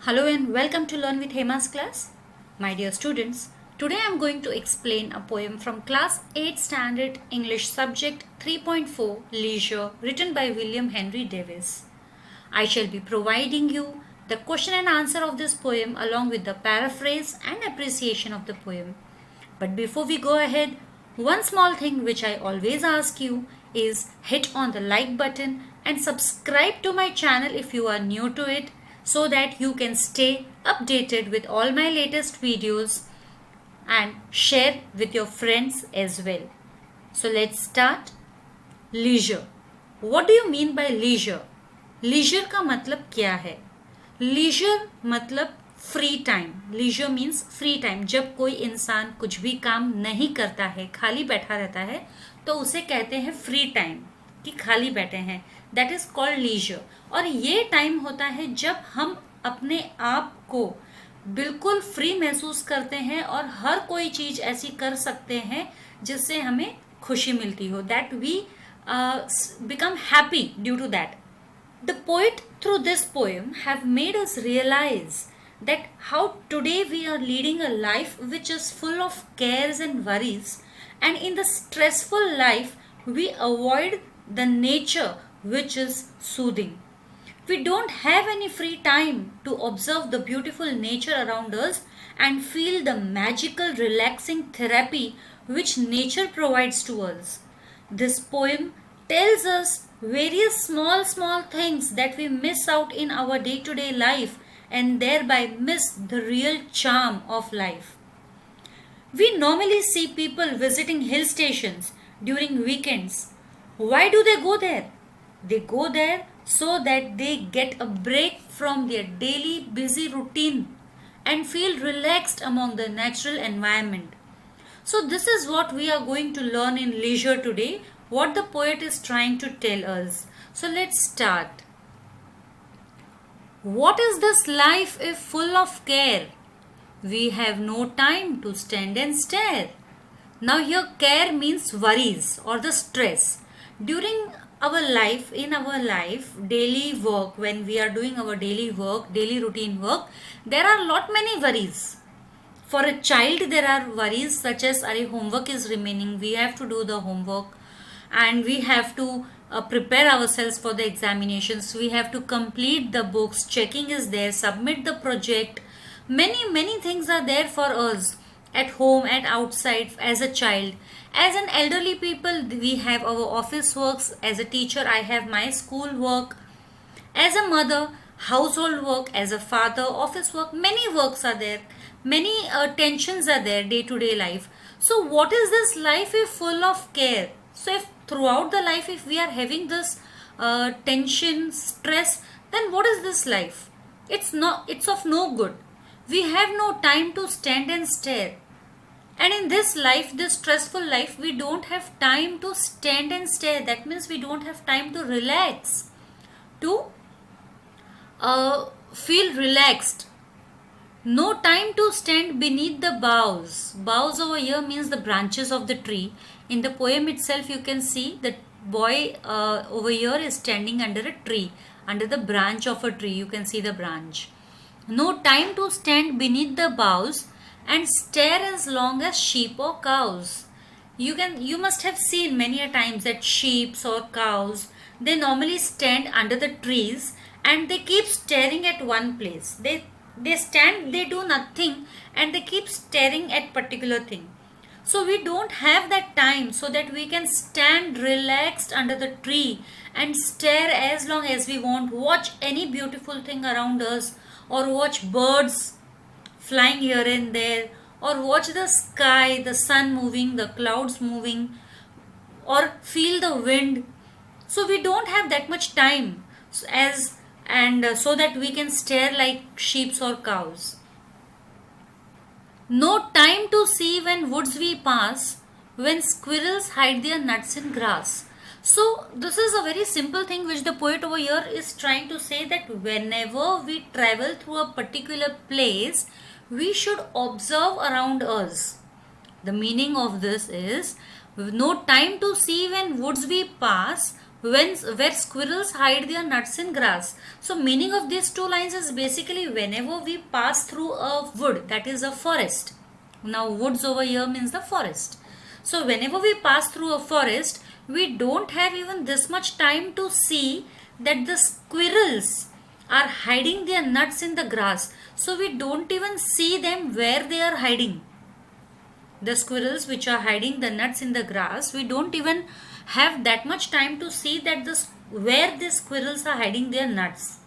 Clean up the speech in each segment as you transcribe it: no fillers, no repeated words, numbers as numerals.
Hello and welcome to Learn with Hema's class. My dear students, today I am going to explain a poem from Class 8 Standard English Subject 3.4 Leisure written by William Henry Davis. I shall be providing you the question and answer of this poem along with the paraphrase and appreciation of the poem. But before we go ahead, one small thing which I always ask you is hit on the like button and subscribe to my channel if you are new to it so that you can stay updated with all my latest videos and share with your friends as well. So let's start. Leisure. What do you mean by leisure? Leisure का मतलब क्या है? Leisure मतलब free time. Leisure means free time. जब कोई इंसान कुछ भी काम नहीं करता है, खाली बैठा रहता है, तो उसे कहते हैं फ्री टाइम, कि खाली बैठे हैं. That is called leisure. और ये टाइम होता है जब हम अपने आप को बिल्कुल फ्री महसूस करते हैं और हर कोई चीज ऐसी कर सकते हैं जिससे हमें खुशी मिलती हो. That we become happy due to that. The poet through this poem have made us realize that how today we are leading a life which is full of cares and worries, and in the stressful life we avoid the nature which is soothing. We don't have any free time to observe the beautiful nature around us and feel the magical relaxing therapy which nature provides to us. This poem tells us various small things that we miss out in our day-to-day life and thereby miss the real charm of life. We normally see people visiting hill stations during weekends. Why do they go there? They go there so that they get a break from their daily busy routine and feel relaxed among the natural environment. So this is what we are going to learn in leisure today, what the poet is trying to tell us. So let's start. What is this life if full of care? We have no time to stand and stare. Now here care means worries or the stress. During our life, in our life, daily work, when we are doing our daily work, daily routine work, there are many worries. For a child, there are worries such as our homework is remaining, we have to do the homework, and we have to prepare ourselves for the examinations. We have to complete the books, checking is there, submit the project. Many things are there for us at home and outside as a child. As an elderly people, we have our office works. As a teacher, I have my school work. As a mother, household work. As a father, office work. Many works are there. Many tensions are there day to day life. So what is this life if full of care? So if throughout the life, if we are having this tension, stress, then what is this life? It's of no good. We have no time to stand and stare. And in this life, this stressful life, we don't have time to stand and stare. That means we don't have time to relax, to feel relaxed. No time to stand beneath the boughs. Boughs over here means the branches of the tree. In the poem itself, you can see the boy over here is standing under a tree, under the branch of a tree. You can see the branch. No time to stand beneath the boughs and stare as long as sheep or cows. You must have seen many a times that sheep or cows, they normally stand under the trees and they keep staring at one place. They stand, they do nothing, and they keep staring at particular thing. So we don't have that time so that we can stand relaxed under the tree and stare as long as we want, watch any beautiful thing around us, or watch birds flying here and there, or watch the sky, the sun moving, the clouds moving, or feel the wind. So we don't have that much time so that we can stare like sheep or cows. No time to see when woods we pass, when squirrels hide their nuts in grass. So this is a very simple thing which the poet over here is trying to say, that whenever we travel through a particular place, we should observe around us. The meaning of this is, no time to see when woods we pass, where squirrels hide their nuts in grass. So meaning of these two lines is basically whenever we pass through a wood, that is a forest. Now woods over here means the forest. So whenever we pass through a forest, we don't have even this much time to see that the squirrels are hiding their nuts in the grass. So we don't even see them where they are hiding. The squirrels which are hiding the nuts in the grass, we don't even have that much time to see that where the squirrels are hiding their nuts.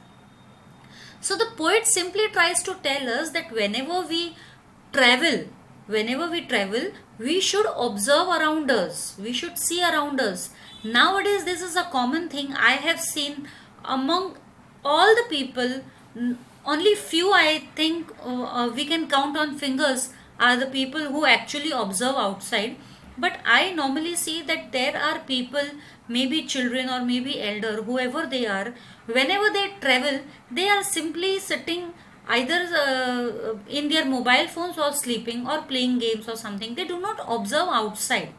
So the poet simply tries to tell us that whenever we travel, we should observe around us. We should see around us. Nowadays, this is a common thing I have seen among all the people. Only few, I think, we can count on fingers are the people who actually observe outside. But I normally see that there are people, maybe children or maybe elder, whoever they are, whenever they travel, they are simply sitting either in their mobile phones or sleeping or playing games or something. They do not observe outside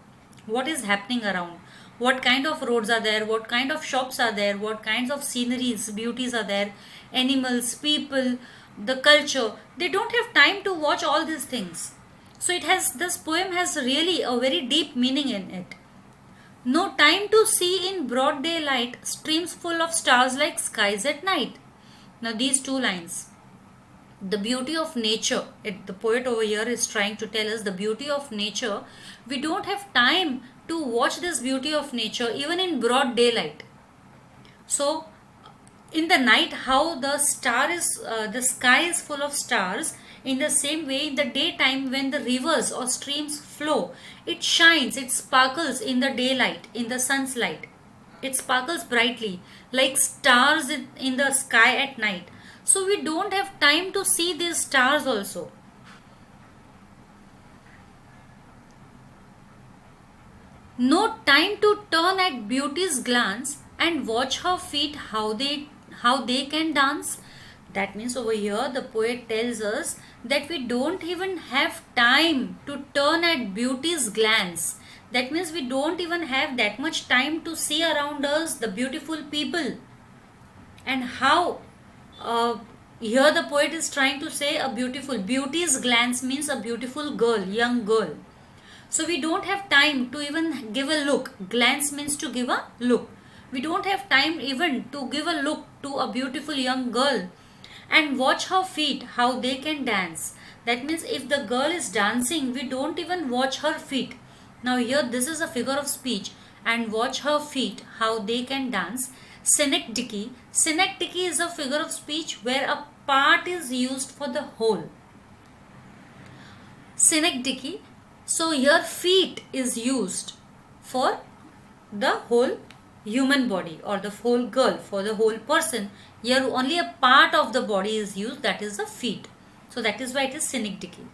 what is happening around, what kind of roads are there, what kind of shops are there, what kinds of sceneries, beauties are there, animals, people, the culture. They don't have time to watch all these things. So this poem has really a very deep meaning in it. No time to see in broad daylight, streams full of stars like skies at night. Now these two lines, the beauty of nature, the poet over here is trying to tell us the beauty of nature. We don't have time to watch this beauty of nature even in broad daylight. So in the night, how the sky is full of stars, in the same way in the daytime when the rivers or streams flow, it shines, it sparkles in the daylight, in the sun's light. It sparkles brightly like stars in the sky at night. So we don't have time to see these stars also. No time to turn at beauty's glance and watch her feet how they can dance. That means over here the poet tells us that we don't even have time to turn at beauty's glance. That means we don't even have that much time to see around us the beautiful people. And how here the poet is trying to say beauty's glance means a beautiful girl, young girl. So we don't have time to even give a look. Glance means to give a look. We don't have time even to give a look to a beautiful young girl and watch her feet how they can dance. That means if the girl is dancing, we don't even watch her feet. Now here this is a figure of speech, and watch her feet how they can dance. Synecdoche. Synecdoche is a figure of speech where a part is used for the whole. Synecdoche. So here feet is used for the whole human body or the whole girl, for the whole person. Here only a part of the body is used, that is the feet. So that is why it is synecdoche.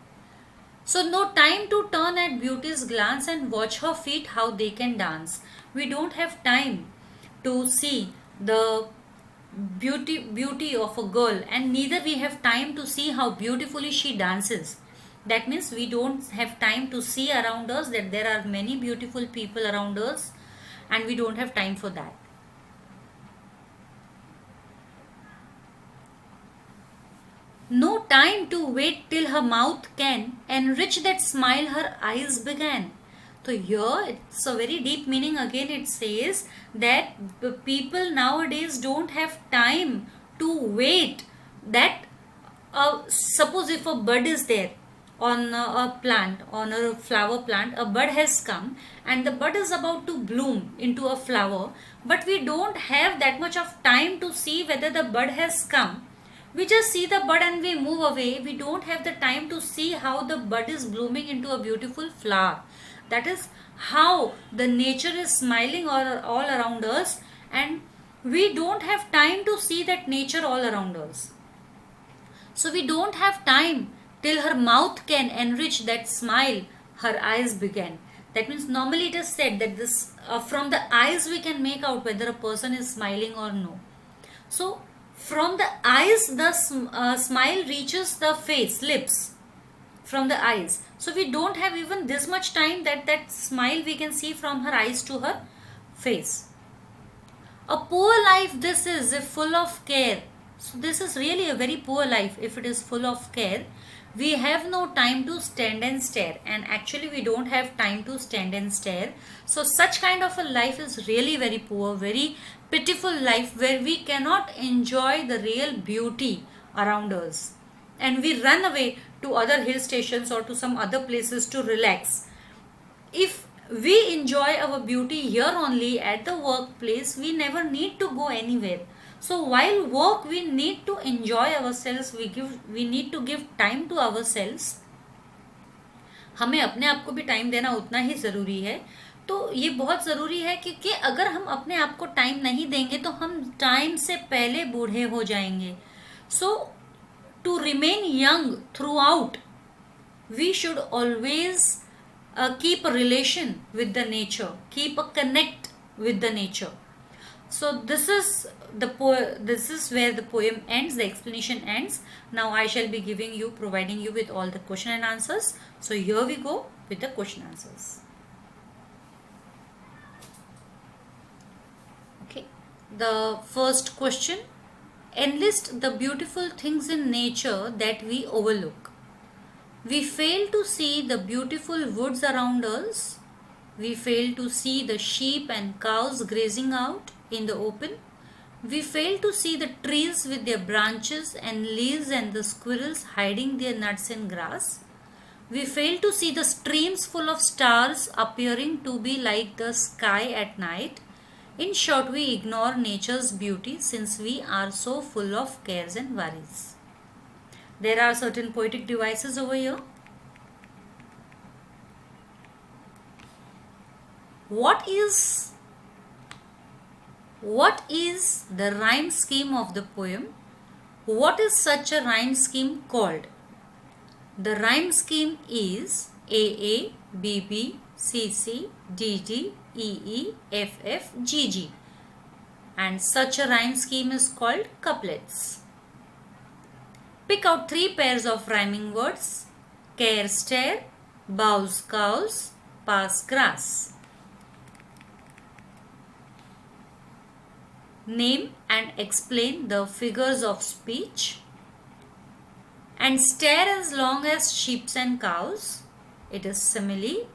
So no time to turn at beauty's glance and watch her feet how they can dance. We don't have time to see the beauty of a girl, and neither we have time to see how beautifully she dances. That means we don't have time to see around us that there are many beautiful people around us, and we don't have time for that. No time to wait till her mouth can enrich that smile her eyes began. So here it's a very deep meaning. Again it says that the people nowadays don't have time to wait that suppose if a bud is there on a plant, on a flower plant, a bud has come and the bud is about to bloom into a flower, but we don't have that much of time to see whether the bud has come. We just see the bud and we move away. We don't have the time to see how the bud is blooming into a beautiful flower. That is how the nature is smiling all around us, and we don't have time to see that nature all around us. So we don't have time till her mouth can enrich that smile her eyes began. That means normally it is said that this from the eyes we can make out whether a person is smiling or no. So from the eyes the smile reaches the face, lips, from the eyes. So we don't have even this much time that smile we can see from her eyes to her face. A poor life this is, if full of care. So this is really a very poor life if it is full of care. We have no time to stand and stare, and actually we don't have time to stand and stare. So such kind of a life is really very poor, very pitiful life where we cannot enjoy the real beauty around us. And we run away to other hill stations or to some other places to relax. If we enjoy our beauty here only at the workplace, we never need to go anywhere. So while work we need to enjoy ourselves, we need to give time to ourselves. हमें अपने आप को भी time देना उतना ही ज़रूरी है. तो ये बहुत ज़रूरी है क्योंकि अगर हम अपने आप को टाइम नहीं देंगे तो हम टाइम से पहले बूढ़े हो जाएंगे. So to remain young throughout we should always keep a relation with the nature, keep a connect with the nature. So this is this is where the poem ends, the explanation ends. Now I shall be providing you with all the question and answers. So here we go with the question answers. Okay, the first question: enlist the beautiful things in nature that we overlook. We fail to see the beautiful woods around us. We fail to see the sheep and cows grazing out in the open. We fail to see the trees with their branches and leaves and the squirrels hiding their nuts in grass. We fail to see the streams full of stars appearing to be like the sky at night. In short, we ignore nature's beauty since we are so full of cares and worries. There are certain poetic devices over here. What is the rhyme scheme of the poem? What is such a rhyme scheme called? The rhyme scheme is AA, BB, CC, DD, EE, FF, GG. And such a rhyme scheme is called couplets. Pick out 3 pairs of rhyming words: care, stare, bows, cows, pass, grass. Name and explain the figures of speech. And stare as long as sheep and cows. It is simile.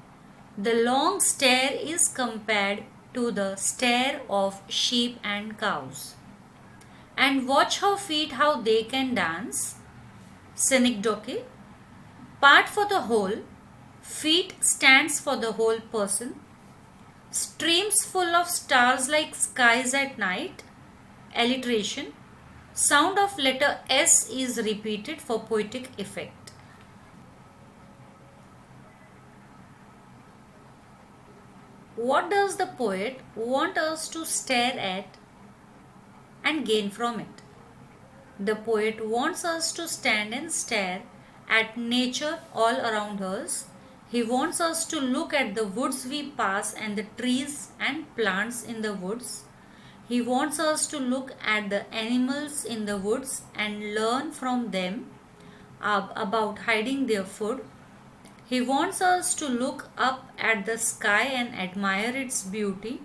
The long stare is compared to the stare of sheep and cows. And watch how they can dance. Synecdoche. Part for the whole. Feet stands for the whole person. Streams full of stars like skies at night. Alliteration. Sound of letter S is repeated for poetic effect. What does the poet want us to stare at and gain from it? The poet wants us to stand and stare at nature all around us. He wants us to look at the woods we pass and the trees and plants in the woods. He wants us to look at the animals in the woods and learn from them about hiding their food. He wants us to look up at the sky and admire its beauty.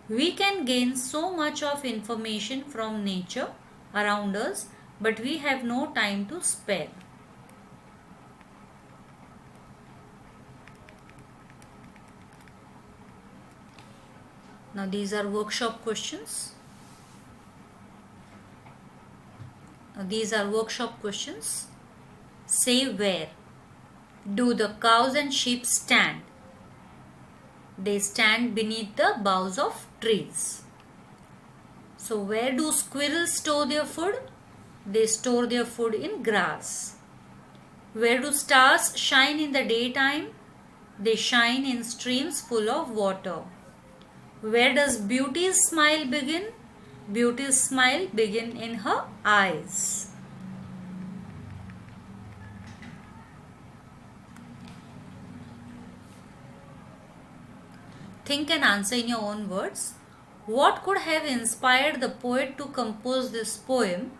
We can gain so much of information from nature around us, but we have no time to spare. Now these are workshop questions. Say where. Do the cows and sheep stand? They stand beneath the boughs of trees. So where do squirrels store their food? They store their food in grass. Where do stars shine in the daytime? They shine in streams full of water. Where does beauty's smile begin? Beauty's smile begins in her eyes. Think and answer in your own words. What could have inspired the poet to compose this poem?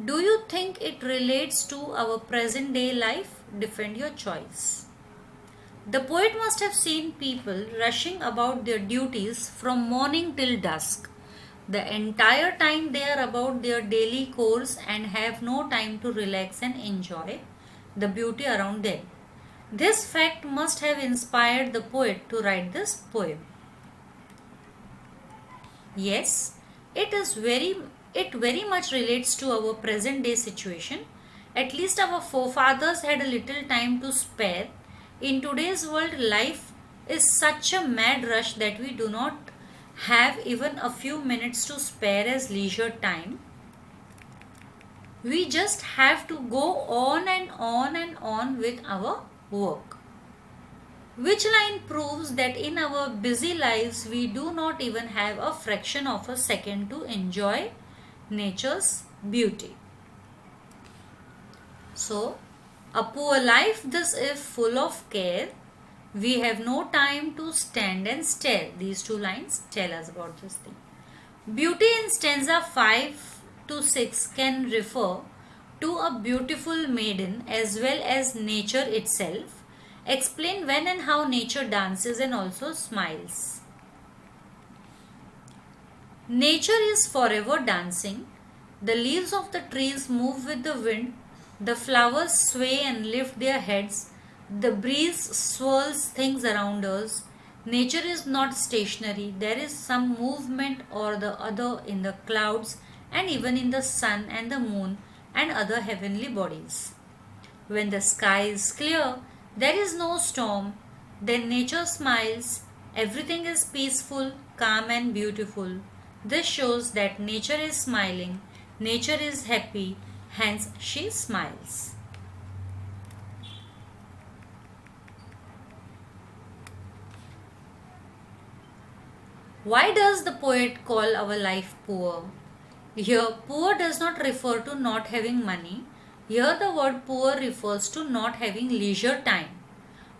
Do you think it relates to our present day life? Defend your choice. The poet must have seen people rushing about their duties from morning till dusk. The entire time they are about their daily course and have no time to relax and enjoy the beauty around them. This fact must have inspired the poet to write this poem. Yes, it very much relates to our present day situation. At least our forefathers had a little time to spare. In today's world, life is such a mad rush that we do not have even a few minutes to spare as leisure time. We just have to go on and on and on with our work. Which line proves that in our busy lives we do not even have a fraction of a second to enjoy nature's beauty. So, a poor life this is full of care. We have no time to stand and stare. These two lines tell us about this thing. Beauty in stanza 5 to 6 can refer to a beautiful maiden as well as nature itself. Explain when and how nature dances and also smiles. Nature is forever dancing. The leaves of the trees move with the wind. The flowers sway and lift their heads. The breeze swirls things around us. Nature is not stationary. There is some movement or the other in the clouds and even in the sun and the moon and other heavenly bodies. When the sky is clear, there is no storm. Then nature smiles. Everything is peaceful, calm and beautiful. This shows that nature is smiling. Nature is happy. Hence she smiles. Why does the poet call our life poor? Here, poor does not refer to not having money. Here, the word poor refers to not having leisure time.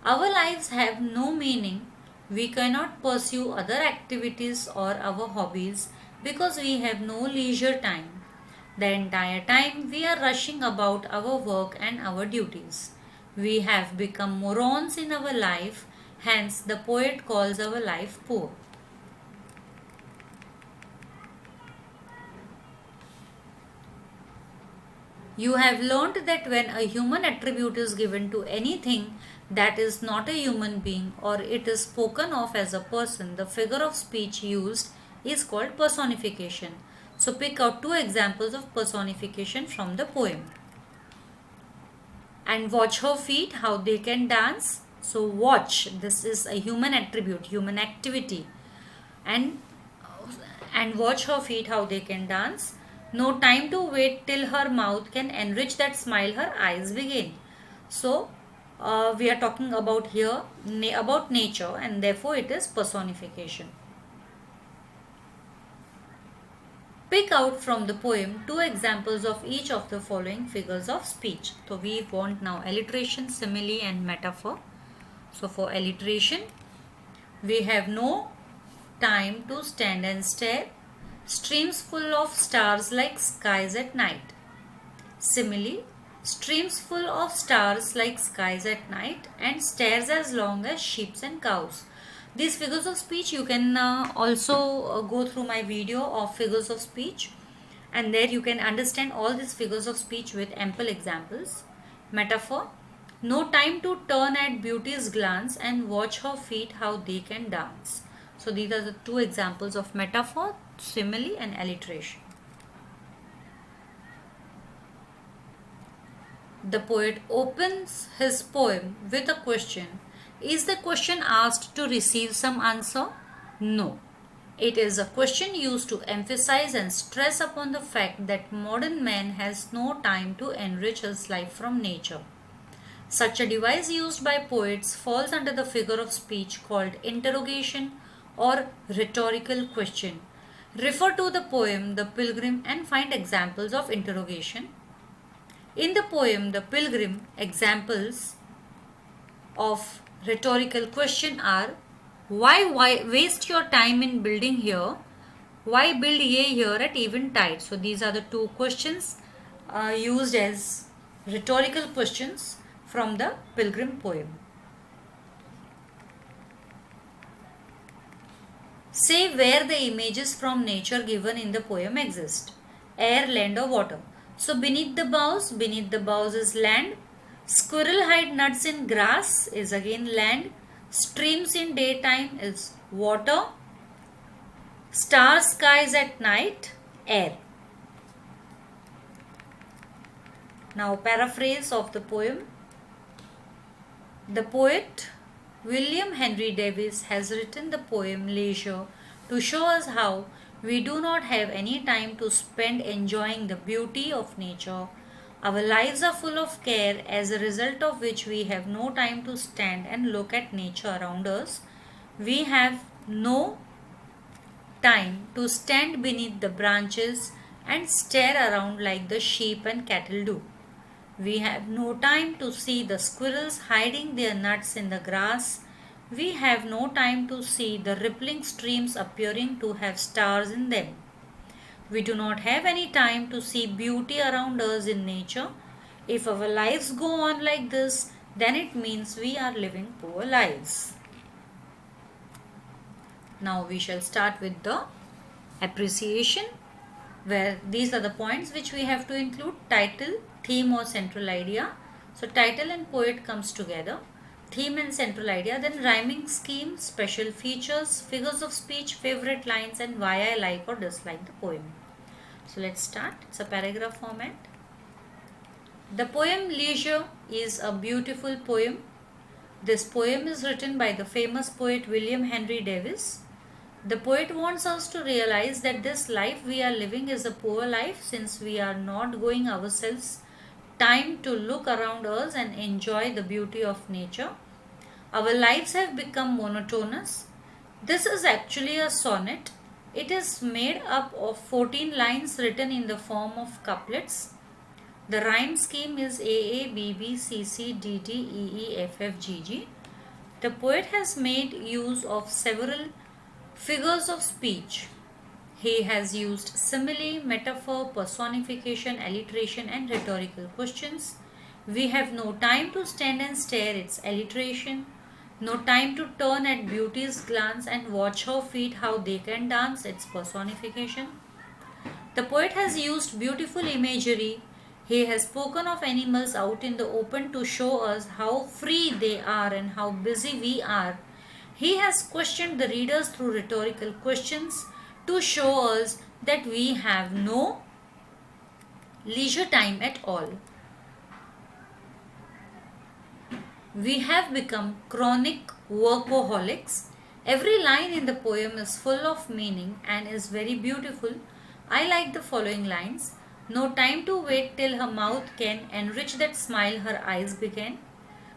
Our lives have no meaning. We cannot pursue other activities or our hobbies because we have no leisure time. The entire time we are rushing about our work and our duties. We have become morons in our life. Hence, the poet calls our life poor. You have learnt that when a human attribute is given to anything that is not a human being or it is spoken of as a person, the figure of speech used is called personification. So pick out two examples of personification from the poem. And watch her feet, how they can dance. So watch, this is a human attribute, human activity. And watch her feet, how they can dance. No time to wait till her mouth can enrich that smile her eyes begin. So we are talking about here about nature and therefore it is personification. Pick out from the poem two examples of each of the following figures of speech. So we want now alliteration, simile and metaphor. So for alliteration, we have no time to stand and stare. Streams full of stars like skies at night. Simile, streams full of stars like skies at night and stairs as long as sheep and cows. These figures of speech you can also go through my video of figures of speech and there you can understand all these figures of speech with ample examples. Metaphor, no time to turn at beauty's glance and watch her feet how they can dance. So these are the two examples of metaphor, simile and alliteration. The poet opens his poem with a question. Is the question asked to receive some answer? No. It is a question used to emphasize and stress upon the fact that modern man has no time to enrich his life from nature. Such a device used by poets falls under the figure of speech called interrogation or rhetorical question. Refer to the poem The Pilgrim and find examples of interrogation. In the poem The Pilgrim, examples of rhetorical question are: why waste your time in building here? Why build ye here at eventide? So these are the two questions used as rhetorical questions from the Pilgrim poem. Say where the images from nature given in the poem exist. Air, land or water. So beneath the boughs is land. Squirrel hide nuts in grass is again land. Streams in daytime is water. Star skies at night, air. Now paraphrase of the poem. The poet William Henry Davies has written the poem Leisure to show us how we do not have any time to spend enjoying the beauty of nature. Our lives are full of care, as a result of which we have no time to stand and look at nature around us. We have no time to stand beneath the branches and stare around like the sheep and cattle do. We have no time to see the squirrels hiding their nuts in the grass. We have no time to see the rippling streams appearing to have stars in them. We do not have any time to see beauty around us in nature. If our lives go on like this, then it means we are living poor lives. Now we shall start with the appreciation, where these are the points which we have to include: title, theme or central idea. So title and poet comes together, theme and central idea, then rhyming scheme, special features, figures of speech, favorite lines, and why I like or dislike the poem. So let's start. It's a paragraph format. The poem Leisure is a beautiful poem. This poem is written by the famous poet William Henry Davies. The poet wants us to realize that this life we are living is a poor life, since we are not giving ourselves time to look around us and enjoy the beauty of nature. Our lives have become monotonous. This is actually a sonnet. It is made up of 14 lines written in the form of couplets. The rhyme scheme is A, B, B, C, C, D, D, E, E, F, F, G, G. The poet has made use of several figures of speech. He has used simile, metaphor, personification, alliteration and rhetorical questions. We have no time to stand and stare, its alliteration. No time to turn at beauty's glance and watch her feet how they can dance, its personification. The poet has used beautiful imagery. He has spoken of animals out in the open to show us how free they are and how busy we are. He has questioned the readers through rhetorical questions to show us that we have no leisure time at all. We have become chronic workaholics. Every line in the poem is full of meaning and is very beautiful. I like the following lines. No time to wait till her mouth can enrich that smile her eyes began.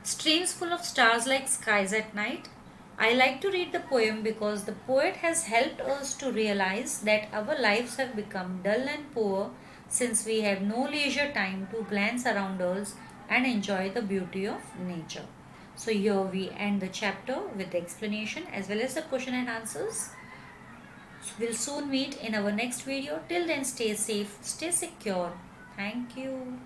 Streams full of stars like skies at night. I like to read the poem because the poet has helped us to realize that our lives have become dull and poor, since we have no leisure time to glance around us and enjoy the beauty of nature. So here we end the chapter with the explanation as well as the question and answers. So we'll soon meet in our next video. Till then, stay safe, stay secure. Thank you.